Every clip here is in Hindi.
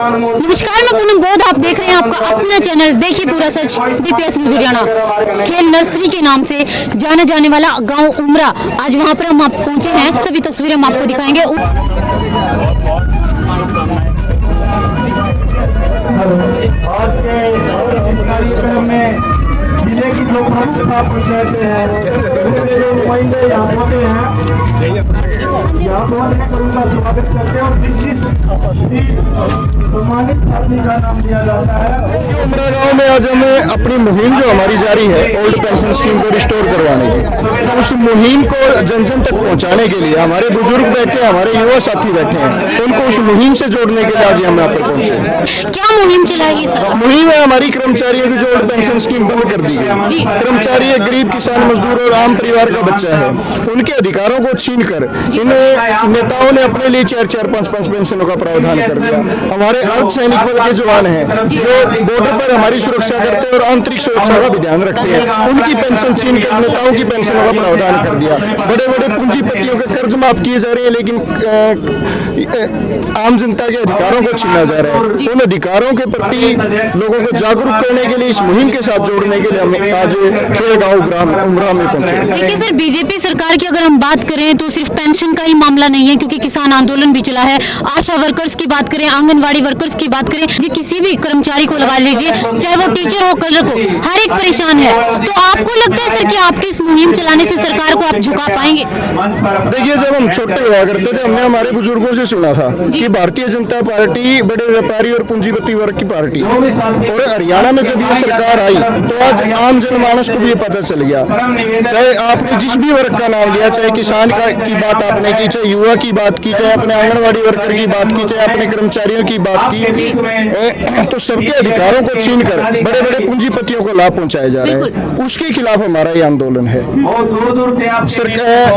नमस्कार, मैं पूनम बोध। आप देख रहे हैं आपका अपना चैनल देखिए पूरा सच DPS न्यूज हरियाणा। खेल नर्सरी के नाम से जाने जाने वाला गांव उमरा, आज वहां पर हम आप पहुंचे हैं, तभी तस्वीरें हम आपको दिखाएंगे। आज के इस कार्यक्रम में जिले की जो प्रमुख पंचायतें हैं, उनके जो नुमाइंदे यहाँ पहुंचे हैं, यहाँ पहुंचकर उनका स्वागत करते हैं और सम्मानित छात्री का नाम दिया जाता है। उमरा गांव में आज हमें अपनी मुहिम जो हमारी जारी है ओल्ड पेंशन स्कीम को रिस्टोर करवाने की, उस मुहिम को जन जन तक पहुंचाने के लिए हमारे बुजुर्ग बैठे हैं, हमारे युवा साथी बैठे हैं, उनको उस मुहिम से जोड़ने के लिए आज हम यहाँ पर पहुंचे। क्या मुहिम चलाई सर? मुहिम है हमारी कर्मचारियों की जो ओल्ड पेंशन स्कीम बंद कर दी गई। कर्मचारी एक गरीब किसान मजदूर और आम परिवार का बच्चा है, उनके अधिकारों को छीन कर इन नेताओं ने अपने लिए 4-4, 5-5 पेंशनों का प्रावधान कर दिया। हमारे अर्धसैनिक बल के जवान हैं जो बॉर्डर पर हमारी सुरक्षा करते हैं और आंतरिक सुरक्षा का भी ध्यान रखते हैं, उनकी पेंशन छीन कर नेताओं की पेंशनों का प्रावधान कर दिया। बड़े बड़े पूंजीपतियों के कर्ज माफ किए जा रहे हैं, लेकिन आम जनता के अधिकारों को छीना जा रहा है। उन अधिकारों के प्रति लोगों को जागरूक करने के लिए इस मुहिम के साथ जोड़ने के लिए हम आज खेलगांव ग्राम उमरा में पहुंचे। देखिए सर, बीजेपी सरकार की अगर हम बात करें तो सिर्फ पेंशन का ही मामला नहीं है, क्योंकि किसान आंदोलन भी चला है। आशा वर्कर्स की बात करें, आंगनवाड़ी वर्कर्स की बात करें, जी किसी भी कर्मचारी को लगा लीजिए, चाहे वो टीचर हो कलर को, हर एक परेशान है। तो आपको लगता है सर कि आपकी इस मुहिम चलाने से सरकार को आप झुका पाएंगे? देखिए, जब हम छोटे हुआ करते थे, हमने हमारे बुजुर्गों से सुना था कि भारतीय जनता पार्टी बड़े व्यापारी और पूंजीपति वर्ग की पार्टी, और हरियाणा में जब ये सरकार आई तो आज आम जनमानस को भी ये पता चल गया। चाहे आपने जिस भी वर्ग का नाम लिया, चाहे किसान की बात आपने की, चाहे युवा की बात की, चाहे अपने आंगनवाड़ी वर्कर की बात की, चाहे अपने कर्मचारियों की बात की, तो सबके अधिकारों को छीन कर बड़े बड़े पूंजीपतियों को लाभ पहुंचाया जा रहा है। उसके खिलाफ हमारा ये आंदोलन है। सरकार,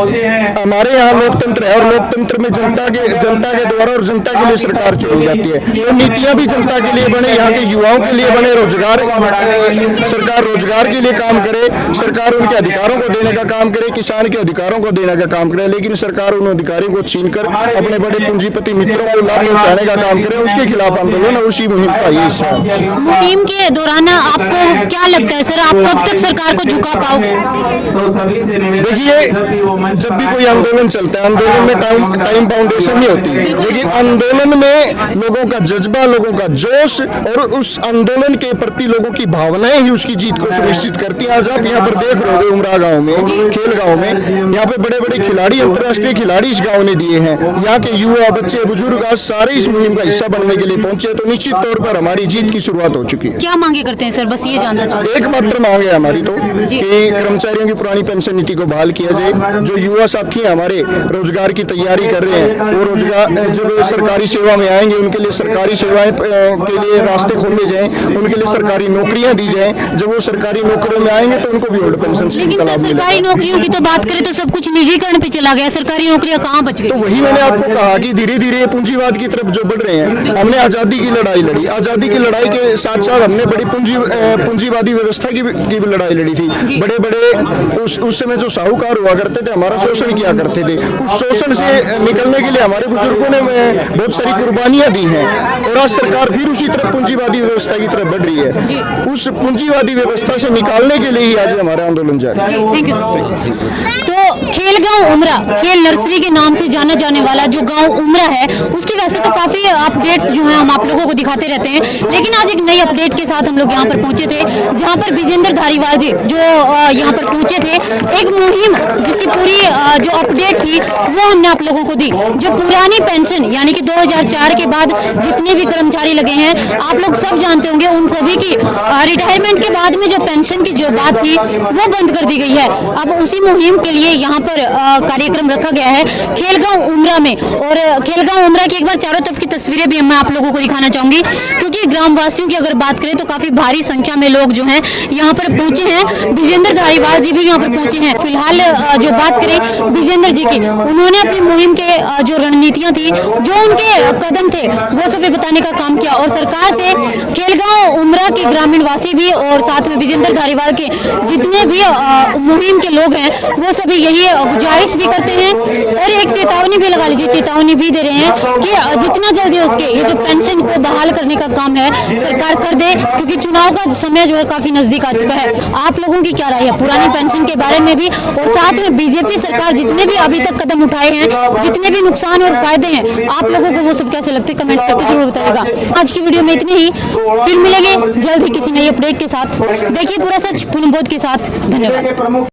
हमारे यहाँ लोकतंत्र है और लोकतंत्र में जनता के द्वारा और जनता के लिए सरकार चुनी जाती है। वो नीतियां भी जनता के लिए बने, यहाँ के युवाओं के लिए बने, सरकार रोजगार के लिए काम करे, सरकार उनके अधिकारों को देने का काम करे, किसान के अधिकारों को देने का काम करे, लेकिन सरकार उन अधिकारियों को छीनकर अपने बड़े पूंजीपति मित्रों को लाभ पहुंचाने का काम करे, उसके खिलाफ आंदोलन और उसी मुहिम का ये हिस्सा है। मुहिम के दौरान आपको क्या लगता है सर, आप कब तक सरकार को झुका पाओगे? देखिए, जब भी कोई आंदोलन चलता है, आंदोलन में टाइम फाउंडेशन नहीं होती, लेकिन आंदोलन में लोगों का जज्बा, लोगों का जोश और उस आंदोलन के प्रति लोगों की भावनाएं ही उसकी जीत को सुनिश्चित करती हैं। आज आप यहाँ पर देख रहे हो उमरा गांव में, खेल गांव में, यहाँ पे बड़े बड़े खिलाड़ी, अंतर्राष्ट्रीय खिलाड़ी इस गांव ने दिए हैं। यहाँ के युवा, बच्चे, बुजुर्ग आज सारे इस मुहिम का हिस्सा बनने के लिए पहुंचे, तो निश्चित तौर पर हमारी जीत की शुरुआत हो चुकी है। क्या मांगे करते हैं सर, बस ये जानना चाहते हैं? एकमात्र मांग है हमारी तो कि कर्मचारियों की पुरानी पेंशन नीति को बहाल किया जाए। जो युवा साथी हैं हमारे रोजगार की तैयारी कर रहे हैं, वो रोजगार जब सरकारी सेवा में आएंगे, उनके लिए सरकारी सेवाएं के लिए रास्ते खोले जाएं, उनके लिए सरकारी नौकरियां दी जाएं। जब वो सरकारी नौकरियों में आएंगे तो उनको भी ओल्ड पेंशन स्कीम का लाभ मिलेगा। सरकारी नौकरियों की तो बात करें तो सब कुछ निजीकरण पे चला गया, सरकारी नौकरियां कहाँ बच गई? तो वही मैंने आपको कहा कि धीरे धीरे पूंजीवाद की तरफ जो बढ़ रहे हैं। हमने आजादी की लड़ाई लड़ी, आजादी की लड़ाई के साथ साथ हमने बड़ी पूंजीवादी व्यवस्था की भी लड़ाई लड़ी थी। बड़े बड़े उस समय जो साहूकार हुआ करते थे, हमारा शोषण किया करते थे, उस शोषण से निकलने के लिए हमारे बुजुर्गों ने बहुत सारी कुर्बानियां दी हैं, और आज सरकार फिर उसी तरफ पूंजीवादी व्यवस्था की तरफ बढ़ रही है। उस पूंजीवादी व्यवस्था से निकालने के लिए ही आज हमारा आंदोलन जारी है। Thank you sir. तो खेलगांव उमरा, खेल नर्सरी के नाम से जाना जाने वाला जो गांव उमरा है, उसकी वैसे तो काफी अपडेट्स जो हैं हम आप लोगों को दिखाते रहते हैं, लेकिन आज एक नई अपडेट के साथ हम लोग यहाँ पर पहुंचे थे, जहाँ पर विजेंद्र धारीवाल जी जो यहाँ पर पहुंचे थे। एक मुहिम जिसकी पूरी जो अपडेट थी वो हमने आप लोगों को दी। जो पुरानी पेंशन यानी कि 2004 के बाद जितने भी कर्मचारी लगे हैं, आप लोग सब जानते होंगे, उन सभी की रिटायरमेंट के बाद में जो पेंशन की जो बात थी वो बंद कर दी गई है। अब उसी मुहिम के लिए यहाँ पर कार्यक्रम रखा गया है खेलगांव उमरा में। और खेलगांव उमरा की एक बार चारों तरफ की तस्वीरें भी मैं आप लोगों को दिखाना चाहूंगी, क्योंकि ग्रामवासियों की अगर बात करें तो काफी भारी संख्या में लोग जो हैं यहाँ पर पहुंचे हैं। विजेंद्र धारीवाल जी भी यहाँ पर पहुंचे हैं। फिलहाल जो बात करें विजेंद्र जी की, उन्होंने अपनी मुहिम के जो रणनीतियां थी, जो उनके कदम थे, वो सभी बताने का काम किया। और सरकार से खेलगांव उमरा के ग्रामीण वासी भी और साथ में विजेंद्र धारीवाल के जितने भी मुहिम के लोग हैं, वो सभी यही गुजारिश भी करते हैं और एक चेतावनी भी लगा लीजिए, चेतावनी भी दे रहे हैं कि जितना जल्दी हो सके ये जो पेंशन को बहाल करने का काम है सरकार कर दे, क्योंकि चुनाव का समय जो है काफी नजदीक आ चुका है। आप लोगों की क्या राय है पुरानी पेंशन के बारे में भी, और साथ में बीजेपी सरकार जितने भी अभी तक कदम उठाए हैं, जितने भी नुकसान और फायदे हैं, आप लोगों को वो सब कैसे लगते हैं कमेंट करके जरूर बताइएगा। आज की वीडियो में इतने ही, फिर मिलेंगे जल्द ही किसी नई अपडेट के साथ। देखिए पूरा सच पूनम बोध के साथ। धन्यवाद।